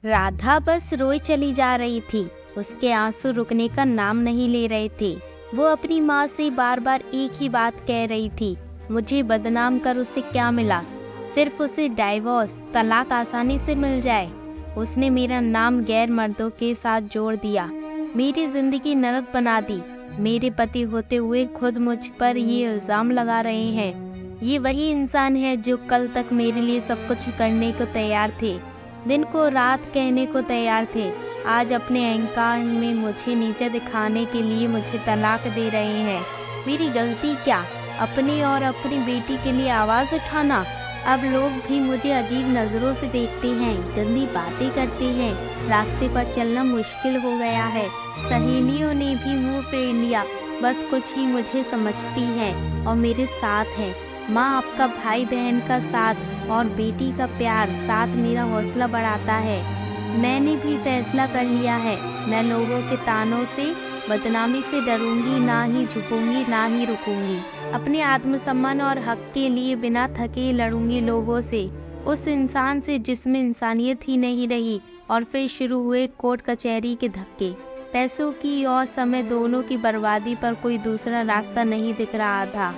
राधा बस रोई चली जा रही थी। उसके आंसू रुकने का नाम नहीं ले रहे थे। वो अपनी माँ से बार बार एक ही बात कह रही थी, मुझे बदनाम कर उसे क्या मिला? सिर्फ उसे डाइवोर्स, तलाक आसानी से मिल जाए। उसने मेरा नाम गैर मर्दों के साथ जोड़ दिया, मेरी जिंदगी नरक बना दी। मेरे पति होते हुए खुद मुझ पर ये इल्ज़ाम लगा रहे हैं। ये वही इंसान है जो कल तक मेरे लिए सब कुछ करने को तैयार थे, दिन को रात कहने को तैयार थे। आज अपने अहंकार में मुझे नीचे दिखाने के लिए मुझे तलाक दे रहे हैं। मेरी गलती क्या? अपनी और अपनी बेटी के लिए आवाज़ उठाना। अब लोग भी मुझे अजीब नज़रों से देखते हैं, गंदी बातें करते हैं। रास्ते पर चलना मुश्किल हो गया है। सहेलियों ने भी मुंह फेर लिया। बस कुछ ही मुझे समझती हैं और मेरे साथ हैं। माँ, आपका भाई बहन का साथ और बेटी का प्यार साथ मेरा हौसला बढ़ाता है। मैंने भी फैसला कर लिया है, मैं लोगों के तानों से, बदनामी से डरूंगी, ना ही झुकूंगी, ना ही रुकूंगी। अपने आत्मसम्मान और हक के लिए बिना थके लड़ूंगी लोगों से, उस इंसान से जिसमें इंसानियत ही नहीं रही। और फिर शुरू हुए कोर्ट कचहरी के धक्के। पैसों की और समय दोनों की बर्बादी पर कोई दूसरा रास्ता नहीं दिख रहा था।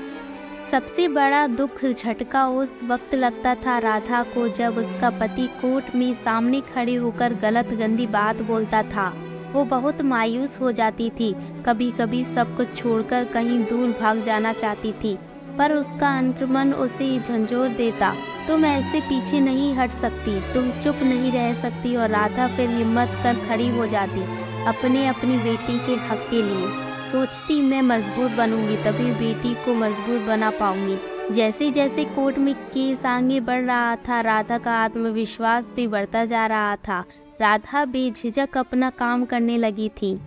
सबसे बड़ा दुख झटका उस वक्त लगता था राधा को, जब उसका पति कोर्ट में सामने खड़े होकर गलत गंदी बात बोलता था। वो बहुत मायूस हो जाती थी। कभी कभी सब कुछ छोड़कर कहीं दूर भाग जाना चाहती थी, पर उसका अंतर्मन उसे झंझोर देता। तुम ऐसे पीछे नहीं हट सकती, तुम चुप नहीं रह सकती। और राधा फिर हिम्मत कर खड़ी हो जाती, अपनी बेटी के हक के लिए। सोचती, मैं मजबूत बनूंगी तभी बेटी को मजबूत बना पाऊंगी। जैसे जैसे कोर्ट में केस आगे बढ़ रहा था, राधा का आत्मविश्वास भी बढ़ता जा रहा था। राधा बेझिझक अपना काम करने लगी थी।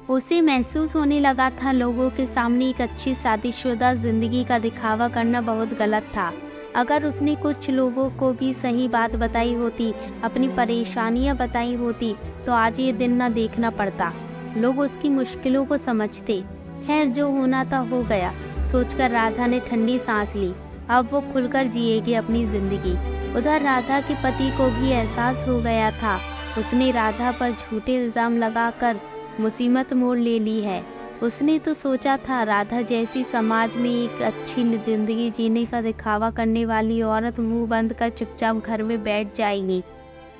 उसे महसूस होने लगा था लोगों के सामने एक अच्छी शादीशुदा जिंदगी का दिखावा करना बहुत गलत था। अगर उसने कुछ लोगों को भी सही बात बताई होती, अपनी परेशानियां बताई होती, तो आज ये दिन न देखना पड़ता। लोग उसकी मुश्किलों को समझते। खैर, जो होना था हो गया, सोचकर राधा ने ठंडी सांस ली। अब वो खुलकर जिएगी अपनी जिंदगी। उधर राधा के पति को भी एहसास हो गया था। उसने राधा पर झूठे इल्ज़ाम लगाकर मुसीबत मोड़ ले ली है। उसने तो सोचा था राधा जैसी समाज में एक अच्छी जिंदगी जीने का दिखावा करने वाली औरत मुंह बंद कर चुपचाप घर में बैठ जाएगी,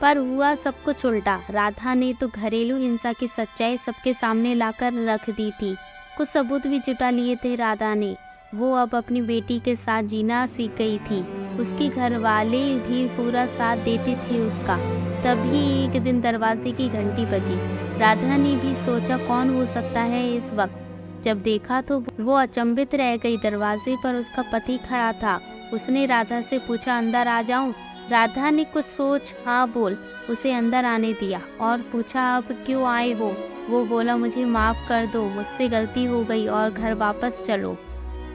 पर हुआ सब कुछ उल्टा। राधा ने तो घरेलू हिंसा की सच्चाई सबके सामने लाकर रख दी थी। कुछ सबूत भी जुटा लिए थे राधा ने। वो अब अपनी बेटी के साथ जीना सीख गई थी। उसके घर वाले भी पूरा साथ देते थे उसका। तभी एक दिन दरवाजे की घंटी बजी। राधा ने भी सोचा कौन हो सकता है इस वक्त। जब देखा तो वो अचंभित रह गई। दरवाजे पर उसका पति खड़ा था। उसने राधा से पूछा, अंदर आ जाऊं? राधा ने कुछ सोच हाँ बोल उसे अंदर आने दिया और पूछा, अब क्यों आए हो? वो बोला, मुझे माफ़ कर दो, मुझसे गलती हो गई और घर वापस चलो।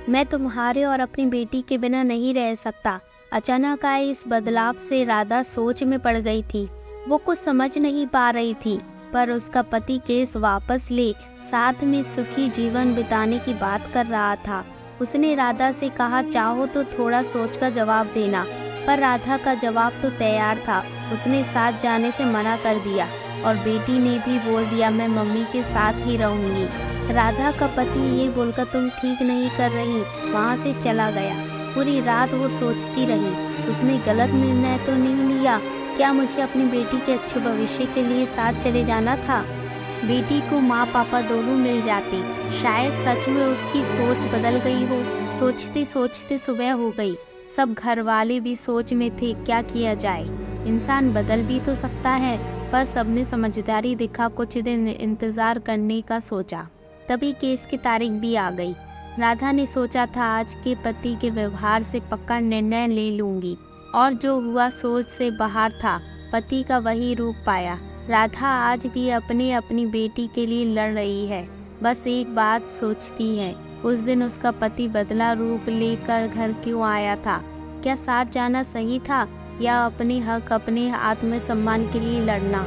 मैं तुम्हारे और अपनी बेटी के बिना नहीं रह सकता। अचानक आए इस बदलाव से राधा सोच में पड़ गई थी। वो कुछ समझ नहीं पा रही थी, पर उसका पति केस वापस ले साथ में सुखी जीवन बिताने की बात कर रहा था। उसने राधा से कहा, चाहो तो थोड़ा सोचकर जवाब देना। पर राधा का जवाब तो तैयार था। उसने साथ जाने से मना कर दिया और बेटी ने भी बोल दिया, मैं मम्मी के साथ ही रहूंगी। राधा का पति ये बोलकर तुम ठीक नहीं कर रही वहाँ से चला गया। पूरी रात वो सोचती रही, उसने गलत निर्णय तो नहीं लिया? क्या मुझे अपनी बेटी के अच्छे भविष्य के लिए साथ चले जाना था? बेटी को माँ पापा दोनों मिल जाते। शायद सच में उसकी सोच बदल गई हो। सोचते सोचते सुबह हो गई। सब घर वाले भी सोच में थे, क्या किया जाए। इंसान बदल भी तो सकता है। पर सबने समझदारी दिखा, कुछ दिन इंतज़ार करने का सोचा। तभी केस की तारीख भी आ गई। राधा ने सोचा था आज के पति के व्यवहार से पक्का निर्णय ले लूंगी, और जो हुआ सोच से बाहर था। पति का वही रूप पाया। राधा आज भी अपनी बेटी के लिए लड़ रही है। बस एक बात सोचती है, उस दिन उसका पति बदला रूप लेकर घर क्यों आया था? क्या साथ जाना सही था या अपने हक, अपने आत्मसम्मान के लिए लड़ना?